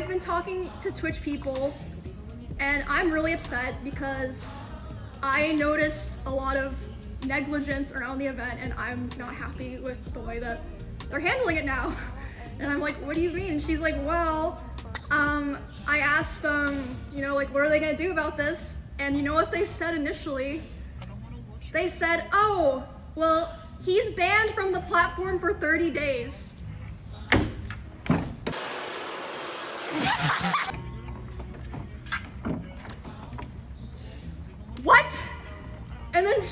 I've been talking to Twitch people, and I'm really upset because I noticed a lot of negligence around the event, and I'm not happy with the way that they're handling it now. And I'm like, what do you mean? And she's like, well, I asked them, you know, like, what are they gonna do about this? And you know what they said initially? They said, oh, well, he's banned from the platform for 30 days. What? And then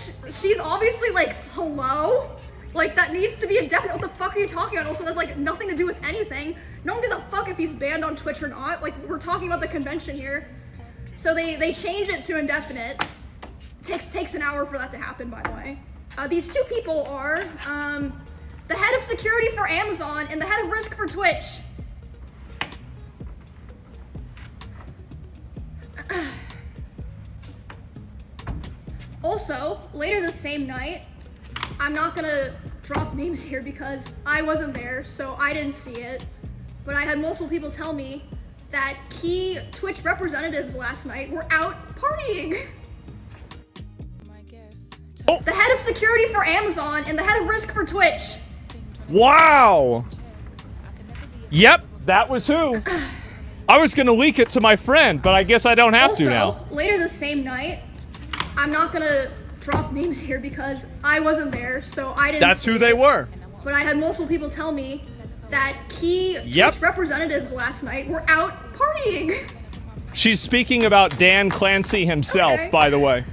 she's obviously like, hello? Like, that needs to be indefinite. What the fuck are you talking about? Also, that's like nothing to do with anything. No one gives a fuck if he's banned on Twitch or not. Like, we're talking about the convention here. So they changed it to indefinite. Takes an hour for that to happen, by the way. These two people are the head of security for Amazon and the head of risk for Twitch. Also, later the same night, I'm not gonna drop names here because I wasn't there, so I didn't see it, but I had multiple people tell me that key Twitch representatives last night were out partying. Oh. The head of security for Amazon and the head of risk for Twitch. Wow. Yep, that was who. I was gonna leak it to my friend, but I guess I don't have to now. Also, later the same night, I'm not gonna drop names here because I wasn't there, so I didn't That's who they were. But I had multiple people tell me that key Twitch representatives last night were out partying. She's speaking about Dan Clancy himself, by the way.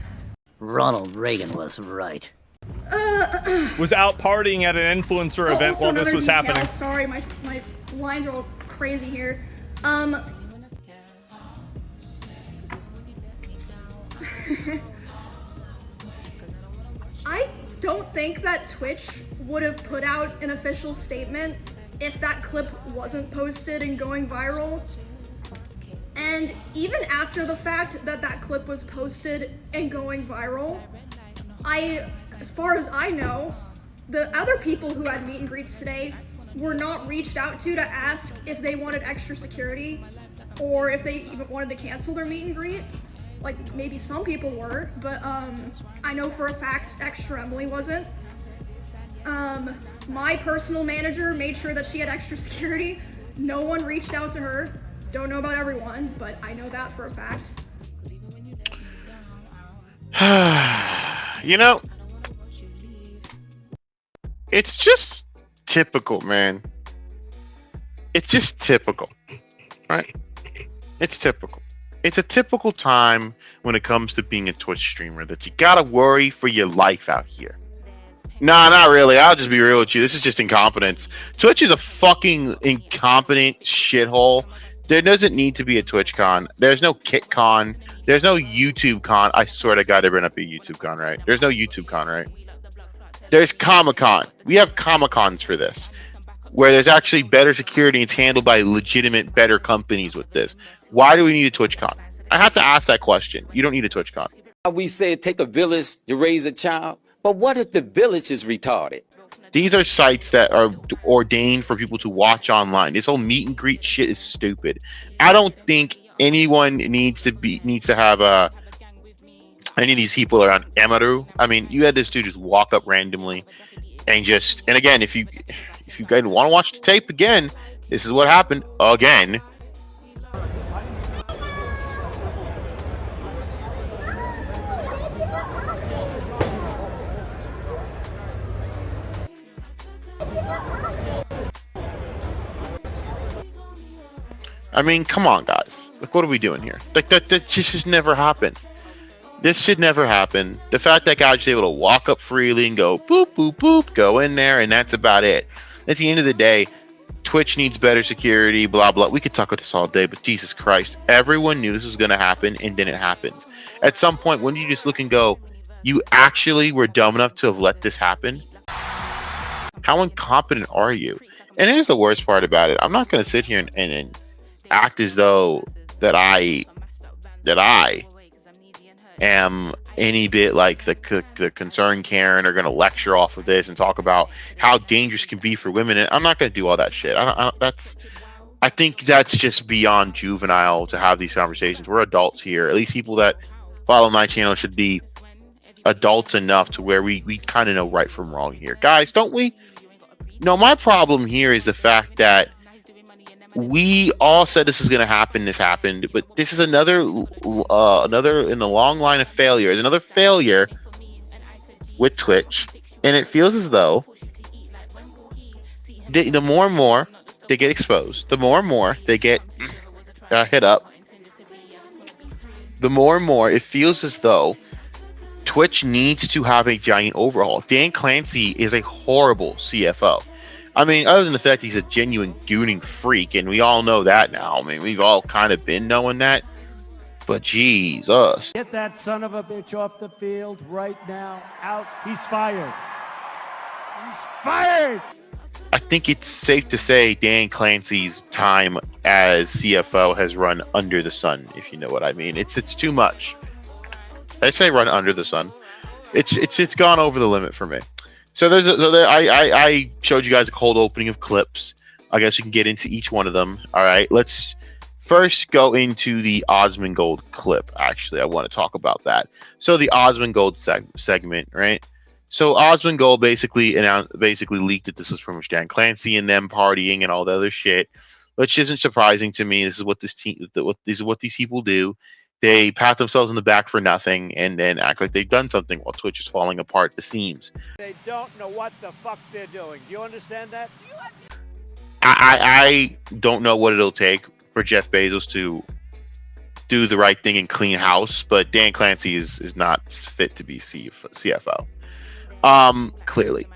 Ronald Reagan was right. Was out partying at an influencer event while this was happening. Sorry, my lines are all crazy here. I don't think that Twitch would have put out an official statement if that clip wasn't posted and going viral. And even after the fact that that clip was posted and going viral, as far as I know, the other people who had meet and greets today were not reached out to ask if they wanted extra security or if they even wanted to cancel their meet and greet. Like, maybe some people were, but I know for a fact Extra Emily wasn't. My personal manager made sure that she had extra security. No one reached out to her. Don't know about everyone, but I know that for a fact. You know, it's just typical, man. It's just typical, right? It's typical. It's a typical time when it comes to being a Twitch streamer that you gotta worry for your life out here. Nah, not really. I'll just be real with you. This is just incompetence. Twitch is a fucking incompetent shithole. There doesn't need to be a TwitchCon. There's no KitCon. There's no YouTubeCon. I swear to God, there better not be a YouTubeCon, right? There's no YouTubeCon, right? There's Comic-Con. We have Comic-Cons for this, where there's actually better security and it's handled by legitimate, better companies with this. Why do we need a TwitchCon? I have to ask that question. You don't need a TwitchCon. We say it take a village to raise a child, but what if the village is retarded? These are sites that are ordained for people to watch online. This whole meet and greet shit is stupid. I don't think anyone needs to have any of these people around Emiru. I mean, you had this dude just walk up randomly and again, if you guys want to watch the tape again, this is what happened again. I mean, come on, guys. Like, what are we doing here? Like, that just should never happen. This should never happen. The fact that guys are able to walk up freely and go boop, boop, boop, go in there, and that's about it. At the end of the day, Twitch needs better security, blah, blah. We could talk about this all day, but Jesus Christ. Everyone knew this was going to happen, and then it happens. At some point, when you just look and go, you actually were dumb enough to have let this happen? How incompetent are you? And here's the worst part about it. I'm not going to sit here and act as though that I am any bit like the concerned Karen are going to lecture off of this and talk about how dangerous it can be for women. And I'm not going to do all that shit. I I think that's just beyond juvenile to have these conversations. We're adults here. At least people that follow my channel should be adults enough to where we kind of know right from wrong here. Guys, don't we? No, my problem here is the fact that we all said this is going to happen. This happened, but this is another in the long line of failures. Another failure with Twitch, and it feels as though the more and more they get exposed, the more and more they get hit up, the more and more it feels as though Twitch needs to have a giant overhaul. Dan Clancy is a horrible CFO. I mean, other than the fact he's a genuine gooning freak, and we all know that now. I mean, we've all kind of been knowing that. But Jesus. Get that son of a bitch off the field right now. Out. He's fired. He's fired. I think it's safe to say Dan Clancy's time as CFO has run under the sun, if you know what I mean. It's too much. I say run under the sun. It's gone over the limit for me. So I showed you guys a cold opening of clips. I guess we can get into each one of them. All right, let's first go into the Osmongold clip. Actually, I want to talk about that. So the Osmongold segment, right? So Osmongold basically leaked that this was pretty much Dan Clancy and them partying and all the other shit, which isn't surprising to me. This is what these people do. They pat themselves on the back for nothing and then act like they've done something while Twitch is falling apart at the seams. They don't know what the fuck they're doing. Do you understand that? I don't know what it'll take for Jeff Bezos to do the right thing and clean house, but Dan Clancy is not fit to be CFO. Clearly.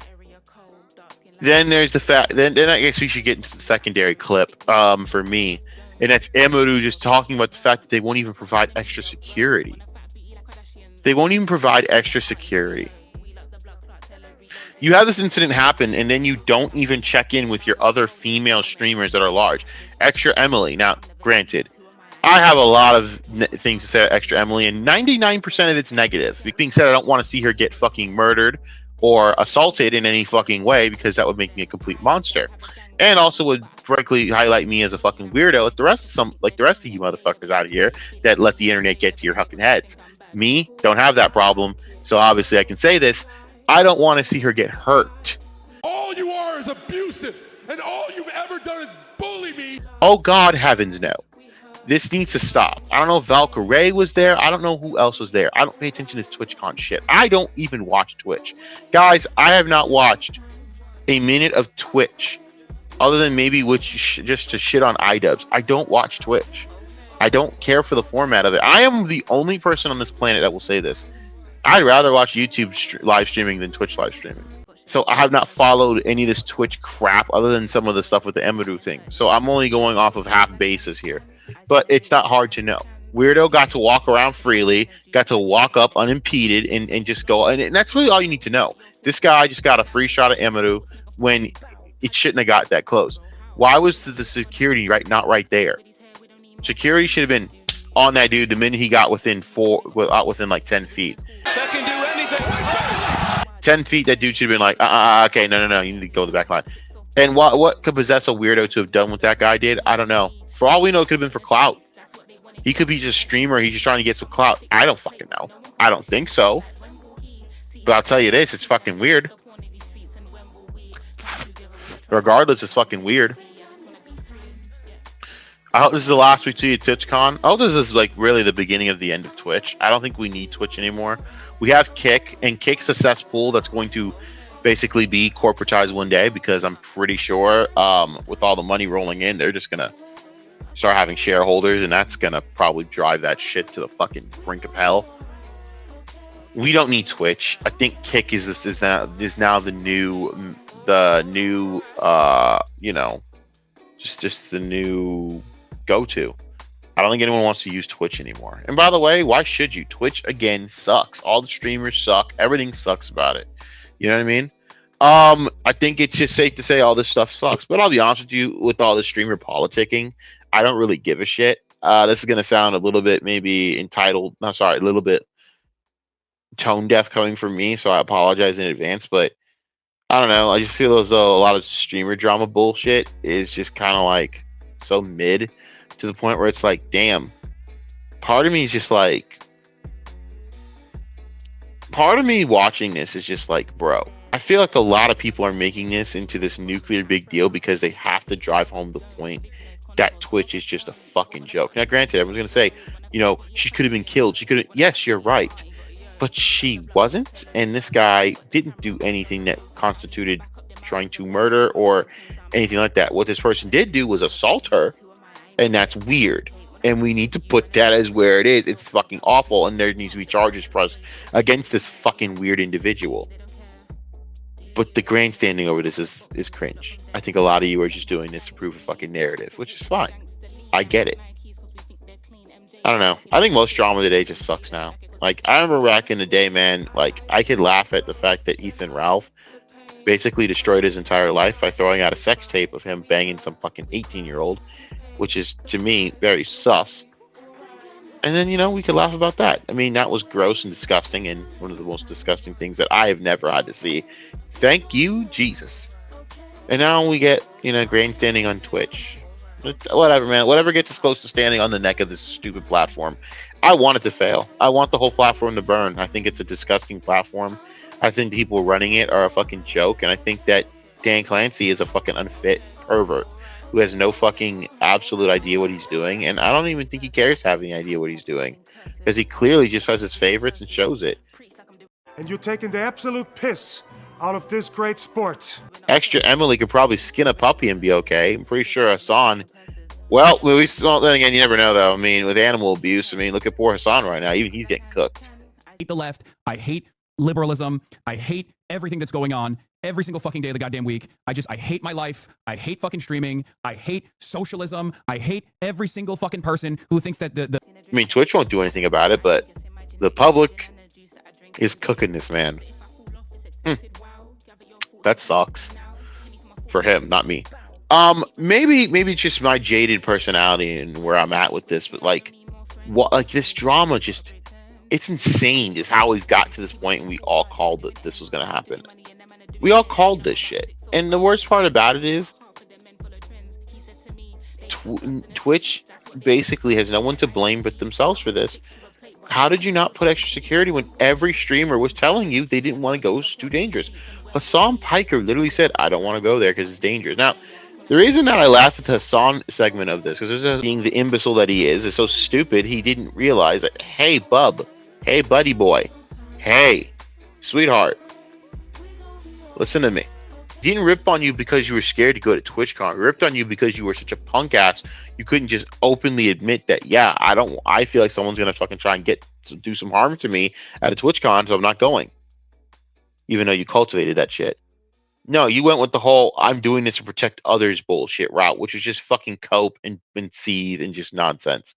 Then there's the fact. Then I guess we should get into the secondary clip. For me. And that's Emiru just talking about the fact that they won't even provide extra security. They won't even provide extra security. You have this incident happen, and then you don't even check in with your other female streamers that are large. Extra Emily. Now, granted, I have a lot of things to say about Extra Emily, and 99% of it's negative. Being said, I don't want to see her get fucking murdered or assaulted in any fucking way because that would make me a complete monster. And also would frankly highlight me as a fucking weirdo like the rest of you motherfuckers out here that let the internet get to your fucking heads. Me, don't have that problem, so obviously I can say this. I don't want to see her get hurt. All you are is abusive, and all you've ever done is bully me. Oh God, heavens no. This needs to stop. I don't know if Valkyrie was there. I don't know who else was there. I don't pay attention to TwitchCon shit. I don't even watch Twitch. Guys, I have not watched a minute of Twitch other than maybe just to shit on iDubbbz. I don't watch Twitch. I don't care for the format of it. I am the only person on this planet that will say this. I'd rather watch YouTube live streaming than Twitch live streaming. So I have not followed any of this Twitch crap other than some of the stuff with the Emiru thing. So I'm only going off of half bases here. But it's not hard to know. Weirdo got to walk around freely, got to walk up unimpeded and just go. And that's really all you need to know. This guy just got a free shot at Emiru when it shouldn't have got that close. Why was the security not right there? Security should have been on that dude the minute he got within like 10 feet. That can do anything. 10 feet, that dude should have been like, okay, no, you need to go to the back line. And what could possess a weirdo to have done what that guy did? I don't know. For all we know, it could have been for clout. He could be just a streamer. He's just trying to get some clout. I don't fucking know. I don't think so. But I'll tell you this, it's fucking weird. Regardless, it's fucking weird. I hope this is the last we see at TwitchCon. I hope this is like really the beginning of the end of Twitch. I don't think we need Twitch anymore. We have Kick, and Kick's a cesspool that's going to basically be corporatized one day because I'm pretty sure with all the money rolling in, they're just gonna start having shareholders, and that's gonna probably drive that shit to the fucking brink of hell. We don't need Twitch. I think Kick is now the new just the new go-to. I don't think anyone wants to use Twitch anymore. And by the way, why should you? Twitch again sucks. All the streamers suck. Everything sucks about it. You know what I mean? I think it's just safe to say all this stuff sucks. But I'll be honest with you, with all the streamer politicking, I don't really give a shit. This is gonna sound a little bit maybe entitled. No, sorry, a little bit tone deaf coming from me, so I apologize in advance. But I don't know. I just feel as though a lot of streamer drama bullshit is just kind of like so mid to the point where it's like, damn. Part of me is just like, part of me watching this is just like, bro, I feel like a lot of people are making this into this nuclear big deal because they have to drive home the point that Twitch is just a fucking joke. Now, granted, everyone's gonna say, you know, she could have been killed. She could have. Yes, you're right, but she wasn't. And this guy didn't do anything that constituted trying to murder or anything like that. What this person did do was assault her, and that's weird. And we need to put that as where it is. It's fucking awful, and there needs to be charges pressed against this fucking weird individual. But the grandstanding over this is cringe. I think a lot of you are just doing this to prove a fucking narrative, which is fine. I get it. I don't know. I think most drama today just sucks now. Like, I remember back in the day, man, like, I could laugh at the fact that Ethan Ralph basically destroyed his entire life by throwing out a sex tape of him banging some fucking 18-year-old, which is, to me, very sus. And then, you know, we could laugh about that. I mean, that was gross and disgusting, and one of the most disgusting things that I have never had to see. Thank you, Jesus. And now we get, you know, grandstanding on Twitch. Whatever, man. Whatever gets us close to standing on the neck of this stupid platform. I want it to fail. I want the whole platform to burn. I think it's a disgusting platform. I think the people running it are a fucking joke, and I think that Dan Clancy is a fucking unfit pervert who has no fucking absolute idea what he's doing, and I don't even think he cares to have any idea what he's doing, because he clearly just has his favorites and shows it. And you're taking the absolute piss out of this great sport. Extra Emily could probably skin a puppy and be okay. I'm pretty sure Hassan. Well, then again, you never know, though. I mean, with animal abuse, I mean, look at poor Hassan right now. Even he's getting cooked. I hate the left. I hate liberalism. I hate everything that's going on every single fucking day of the goddamn week. I hate my life. I hate fucking streaming. I hate socialism. I hate every single fucking person who thinks that the I mean, Twitch won't do anything about it, but the public is cooking this man. That sucks for him, not me. Maybe it's just my jaded personality and where I'm at with this, but like, what, like this drama just, it's insane just how we've got to this point, and we all called that this was gonna happen. We all called this shit, and the worst part about it is Twitch basically has no one to blame but themselves for this. How did you not put extra security when every streamer was telling you they didn't want to go? It's too dangerous. Hassan Piker literally said, I don't want to go there because it's dangerous. Now, the reason that I laughed at the Hassan segment of this, because being the imbecile that he is so stupid, he didn't realize that, hey, bub, hey, buddy boy, hey, sweetheart, listen to me. He didn't rip on you because you were scared to go to TwitchCon. He ripped on you because you were such a punk ass. You couldn't just openly admit that, yeah, I feel like someone's going to fucking try and do some harm to me at a TwitchCon, so I'm not going. Even though you cultivated that shit. No, you went with the whole I'm doing this to protect others bullshit route, which is just fucking cope and seethe and just nonsense.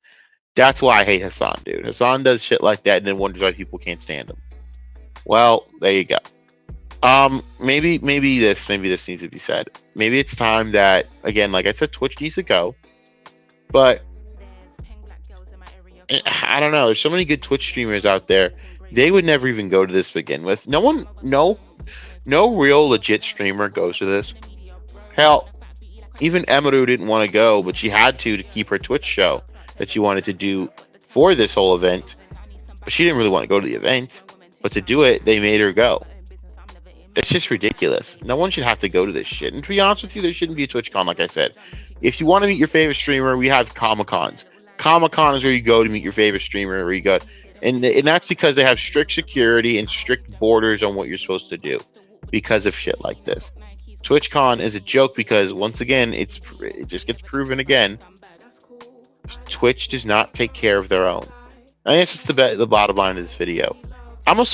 That's why I hate Hassan, dude. Hassan does shit like that and then wonders why people can't stand him. Well, there you go. Maybe this needs to be said. Maybe it's time that, again, like I said, Twitch needs to go. But I don't know. There's so many good Twitch streamers out there. They would never even go to this to begin with. No real legit streamer goes to this. Hell, even Emiru didn't want to go, but she had to keep her Twitch show that she wanted to do for this whole event. But she didn't really want to go to the event. But to do it, they made her go. It's just ridiculous. No one should have to go to this shit. And to be honest with you, there shouldn't be a TwitchCon, like I said. If you want to meet your favorite streamer, we have Comic-Cons. Comic-Con is where you go to meet your favorite streamer, where you go. And that's because they have strict security and strict borders on what you're supposed to do because of shit like this. TwitchCon is a joke because, once again, it just gets proven again. Twitch does not take care of their own. I guess it's the bottom line of this video. I'm a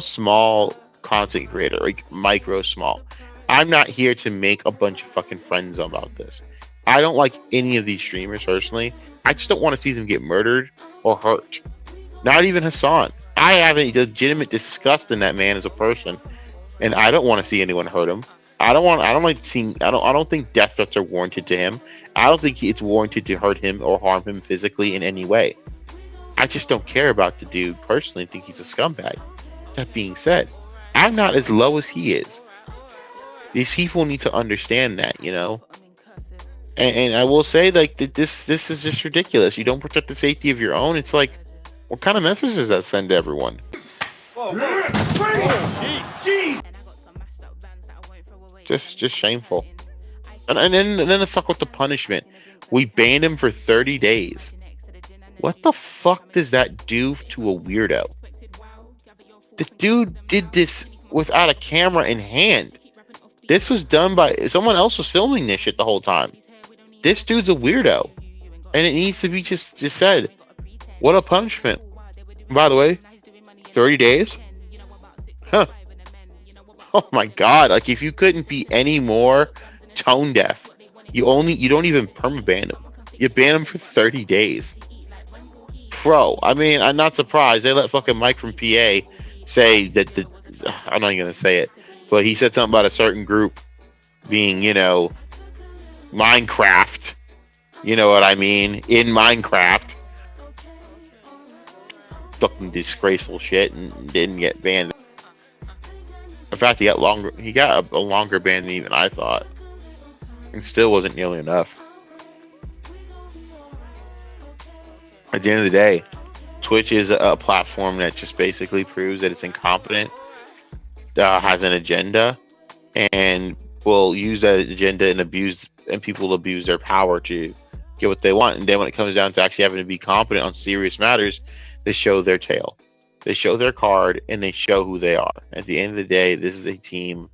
small content creator, like micro small. I'm not here to make a bunch of fucking friends about this. I don't like any of these streamers personally. I just don't want to see them get murdered or hurt. Not even Hassan. I have a legitimate disgust in that man as a person, and I don't want to see anyone hurt him. I don't think death threats are warranted to him. I don't think it's warranted to hurt him or harm him physically in any way. I just don't care about the dude personally. I think he's a scumbag. That being said, I'm not as low as he is. These people need to understand that, you know? And I will say, like, that this is just ridiculous. You don't protect the safety of your own. It's like, what kind of message does that send to everyone? Just shameful. And then let's talk about the punishment. We banned him for 30 days. What the fuck does that do to a weirdo? The dude did this without a camera in hand. This was done by someone else was filming this shit the whole time. This dude's a weirdo, and it needs to be just said. What a punishment! And by the way, 30 days? Huh? Oh my god! Like, if you couldn't be any more tone deaf, you don't even permaban him. You ban him for 30 days. Bro, I mean, I'm not surprised. They let fucking Mike from PA say that I'm not even gonna say it, but he said something about a certain group being, Minecraft. You know what I mean? In Minecraft. Fucking disgraceful shit, and didn't get banned. In fact, he got a longer ban than even I thought. And still wasn't nearly enough. At the end of the day, Twitch is a platform that just basically proves that it's incompetent, has an agenda, and will use that agenda and people will abuse their power to get what they want. And then when it comes down to actually having to be competent on serious matters, they show their tail. They show their card, and they show who they are. At the end of the day, this is a team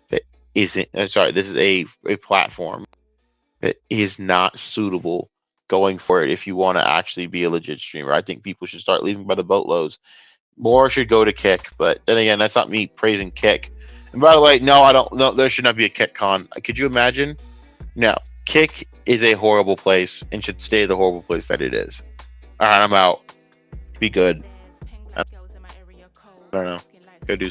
that isn't. I'm sorry, this is a platform that is not suitable going for it if you want to actually be a legit streamer. I think people should start leaving by the boatloads. More should go to Kick, but then again, that's not me praising Kick. And by the way, no, I don't. No, there should not be a Kick con. Could you imagine? No, Kick is a horrible place and should stay the horrible place that it is. All right, I'm out. Be good. I don't know. Go do.